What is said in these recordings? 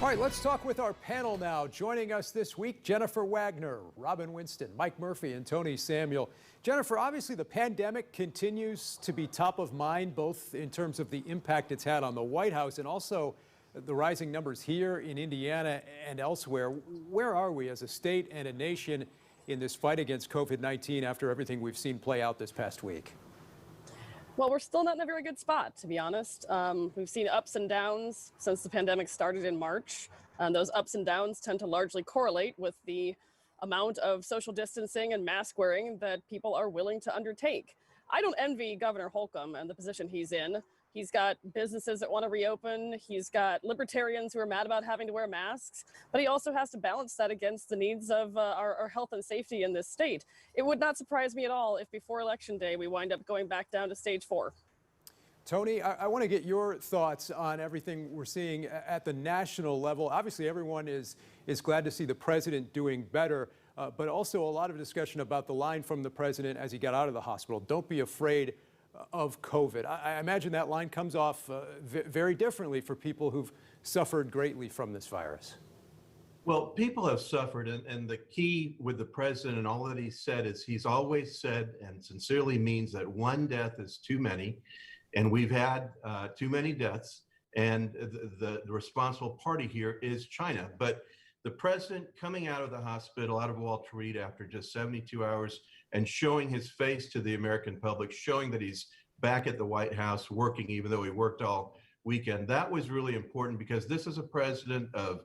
All right, let's talk with our panel now. Joining us this week, Jennifer Wagner, Robin Winston, Mike Murphy, and Tony Samuel. Jennifer, obviously the pandemic continues to be top of mind, both in terms of the impact it's had on the White House and also the rising numbers here in Indiana and elsewhere. Where are we as a state and a nation in this fight against COVID-19 after everything we've seen play out this past week? Well, we're still not in a very good spot, to be honest. We've seen ups and downs since the pandemic started in March. Those ups and downs tend to largely correlate with the amount of social distancing and mask wearing that people are willing to undertake. I don't envy Governor Holcomb and the position he's in. He's got businesses that want to reopen. He's got libertarians who are mad about having to wear masks, but he also has to balance that against the needs of our health and safety in this state. It would not surprise me at all if before Election Day we wind up going back down to stage 4. Tony, I want to get your thoughts on everything we're seeing at the national level. Obviously, everyone is glad to see the president doing better, but also a lot of discussion about the line from the president as he got out of the hospital. Don't be afraid of COVID. I imagine that line comes off very differently for people who've suffered greatly from this virus. Well, people have suffered, and the key with the president and all that he said is he's always said and sincerely means that one death is too many, and we've had too many deaths, and the responsible party here is China. But the president coming out of the hospital, out of Walter Reed after just 72 hours, and showing his face to the American public, showing that he's back at the White House working, even though he worked all weekend. That was really important because this is a president of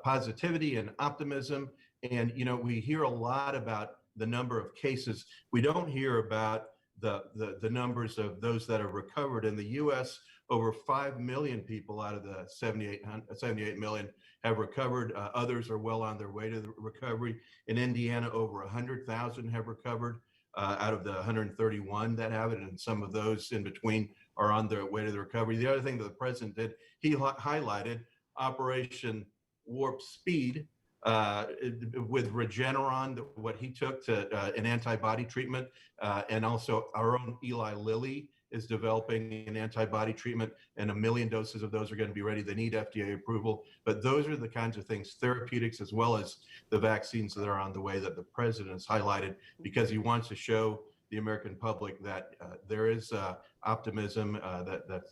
positivity and optimism. And, you know, we hear a lot about the number of cases. We don't hear about the numbers of those that are recovered. In the U.S., over 5 million people out of the 78 million have recovered. Others are well on their way to the recovery. In Indiana, over 100,000 have recovered out of the 131 that have it, and some of those in between are on their way to the recovery. The other thing that the president did, he highlighted Operation Warp Speed with Regeneron, what he took to an antibody treatment, and also our own Eli Lilly is developing an antibody treatment, and 1 million doses of those are going to be ready. They need FDA approval, but those are the kinds of things, therapeutics as well as the vaccines that are on the way, that the president has highlighted because he wants to show the American public that there is optimism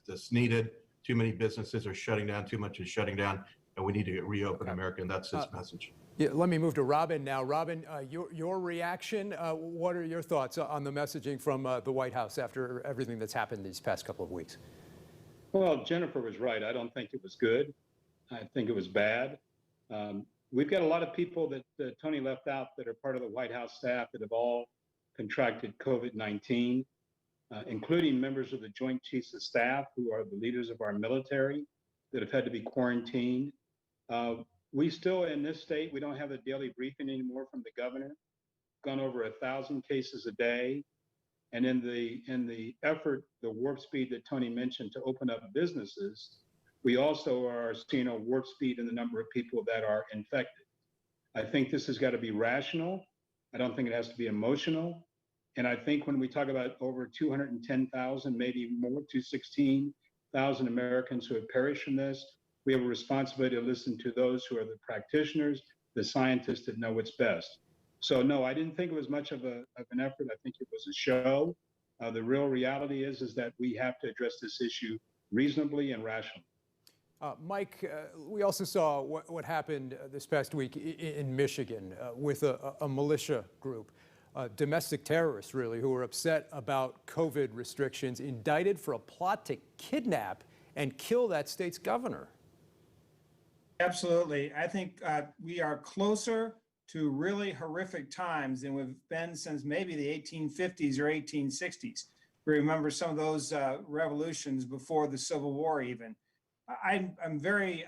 that's needed. Too many businesses are shutting down, too much is shutting down, and we need to reopen America, and that's his message. Yeah, let me move to Robin now. Robin, your reaction, what are your thoughts on the messaging from the White House after everything that's happened these past couple of weeks? Well, Jennifer was right. I don't think it was good. I think it was bad. We've got a lot of people that Tony left out that are part of the White House staff that have all contracted COVID-19, including members of the Joint Chiefs of Staff who are the leaders of our military that have had to be quarantined. We still, in this state, we don't have a daily briefing anymore from the governor. Gone over 1,000 cases a day. And in the effort, the warp speed that Tony mentioned to open up businesses, we also are seeing a warp speed in the number of people that are infected. I think this has got to be rational. I don't think it has to be emotional. And I think when we talk about over 210,000, maybe more, 216,000 Americans who have perished from this, we have a responsibility to listen to those who are the practitioners, the scientists that know what's best. So no, I didn't think it was much of an effort. I think it was a show. The real reality is that we have to address this issue reasonably and rationally. Mike, we also saw what happened this past week in Michigan with a militia group, domestic terrorists really, who were upset about COVID restrictions, indicted for a plot to kidnap and kill that state's governor. Absolutely. I think we are closer to really horrific times than we've been since maybe the 1850s or 1860s. We remember some of those revolutions before the Civil War even. I'm very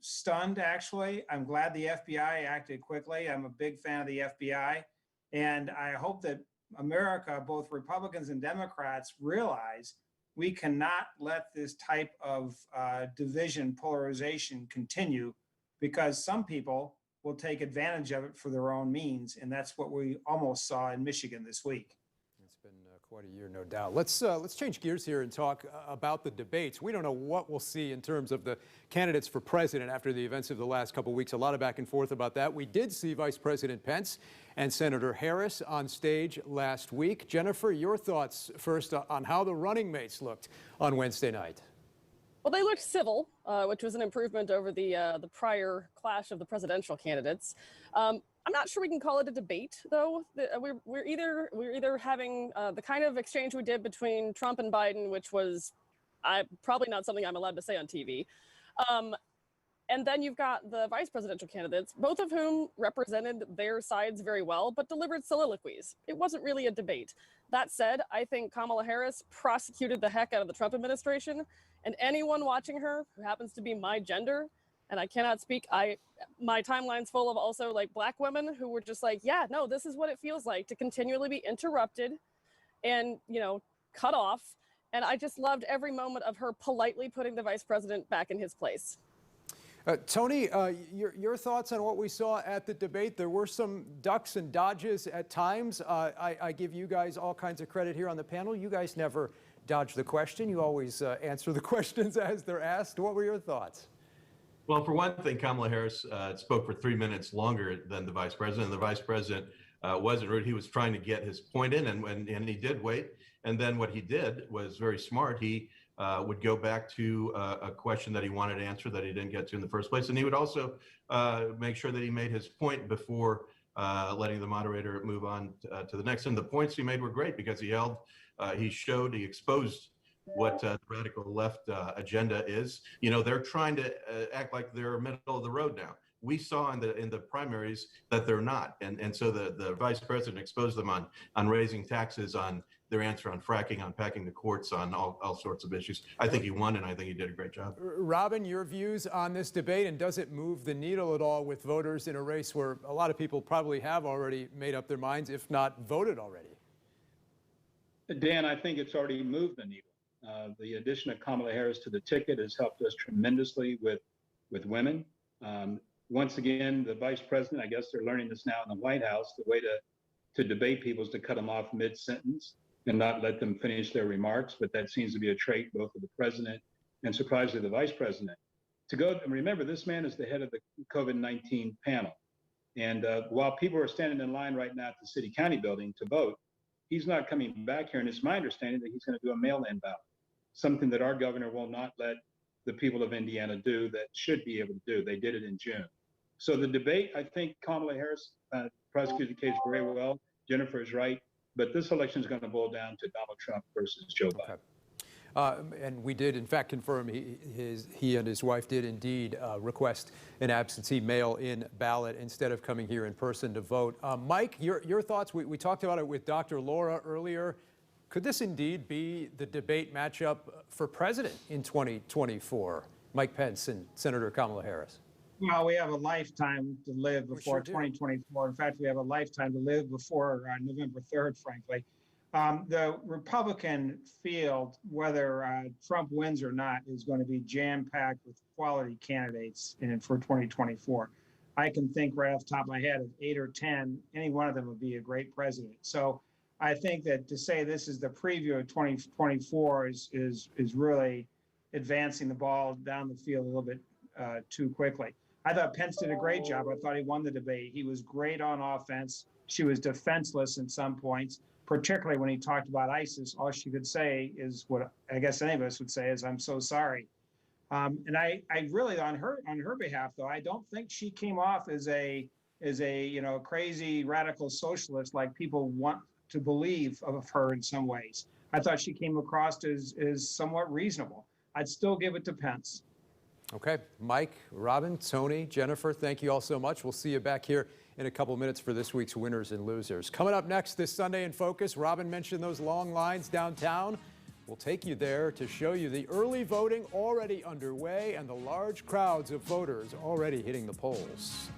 stunned, actually. I'm glad the FBI acted quickly. I'm a big fan of the FBI. And I hope that America, both Republicans and Democrats, realize we cannot let this type of division, polarization continue, because some people will take advantage of it for their own means. And that's what we almost saw in Michigan this week. It's been Quite a year, no doubt. Let's change gears here and talk about the debates. We don't know what we'll see in terms of the candidates for president after the events of the last couple of weeks. A lot of back and forth about that. We did see Vice President Pence and Senator Harris on stage last week. Jennifer, your thoughts first on how the running mates looked on Wednesday night. Well, they looked civil, which was an improvement over the prior clash of the presidential candidates. I'm not sure we can call it a debate, though. We're either having the kind of exchange we did between Trump and Biden, which was probably not something I'm allowed to say on TV. And then you've got the vice presidential candidates, both of whom represented their sides very well, but delivered soliloquies. It wasn't really a debate. That said, I think Kamala Harris prosecuted the heck out of the Trump administration, and anyone watching her who happens to be my gender, and I cannot speak, my timeline's full of also like Black women who were just like, yeah, no, this is what it feels like to continually be interrupted and, cut off. And I just loved every moment of her politely putting the vice president back in his place. Tony, your thoughts on what we saw at the debate? There were some ducks and dodges at times. I give you guys all kinds of credit here on the panel. You guys never dodge the question. You always answer the questions as they're asked. What were your thoughts? Well, for one thing, Kamala Harris spoke for 3 minutes longer than the vice president. The vice president wasn't rude. He was trying to get his point in, and he did wait. And then what he did was very smart. He would go back to a question that he wanted to answer that he didn't get to in the first place. And he would also make sure that he made his point before letting the moderator move on to the next. And the points he made were great because he exposed what the radical left agenda is. They're trying to act like they're middle of the road now. We saw in the primaries that they're not. And so the vice president exposed them on raising taxes, on their answer on fracking, on packing the courts, on all sorts of issues. I think he won, and I think he did a great job. Robin, your views on this debate, and does it move the needle at all with voters in a race where a lot of people probably have already made up their minds, if not voted already? Dan, I think it's already moved the needle. The addition of Kamala Harris to the ticket has helped us tremendously with women. Once again, the vice president, I guess they're learning this now in the White House, the way to debate people is to cut them off mid-sentence and not let them finish their remarks. But that seems to be a trait both of the president and surprisingly the vice president. Remember, this man is the head of the COVID-19 panel. And while people are standing in line right now at the city county building to vote, he's not coming back here. And it's my understanding that he's going to do a mail-in ballot, something that our governor will not let the people of Indiana do that should be able to do. They did it in June. So the debate, I think Kamala Harris prosecuted the case very well. Jennifer is right. But this election is going to boil down to Donald Trump versus Joe Biden. Okay. And we did, in fact, confirm he and his wife did indeed request an absentee mail-in ballot instead of coming here in person to vote. Mike, your thoughts? We talked about it with Dr. Laura earlier. Could this indeed be the debate matchup for president in 2024? Mike Pence and Senator Kamala Harris. Well, we have a lifetime to live before 2024. In fact, we have a lifetime to live before November 3rd, frankly. The Republican field, whether Trump wins or not, is going to be jam-packed with quality candidates for 2024. I can think right off the top of my head of 8 or 10, any one of them would be a great president. So I think that to say this is the preview of 2024 is really advancing the ball down the field a little bit too quickly. I thought Pence did a great job. I thought he won the debate. He was great on offense. She was defenseless in some points, particularly when he talked about ISIS. All she could say is what I guess any of us would say is, "I'm so sorry." And I really, on her behalf, though, I don't think she came off as a crazy radical socialist like people want to believe of her in some ways. I thought she came across as somewhat reasonable. I'd still give it to Pence. Okay, Mike, Robin, Tony, Jennifer, thank you all so much. We'll see you back here in a couple minutes for this week's Winners and Losers. Coming up next this Sunday in Focus, Robin mentioned those long lines downtown. We'll take you there to show you the early voting already underway and the large crowds of voters already hitting the polls.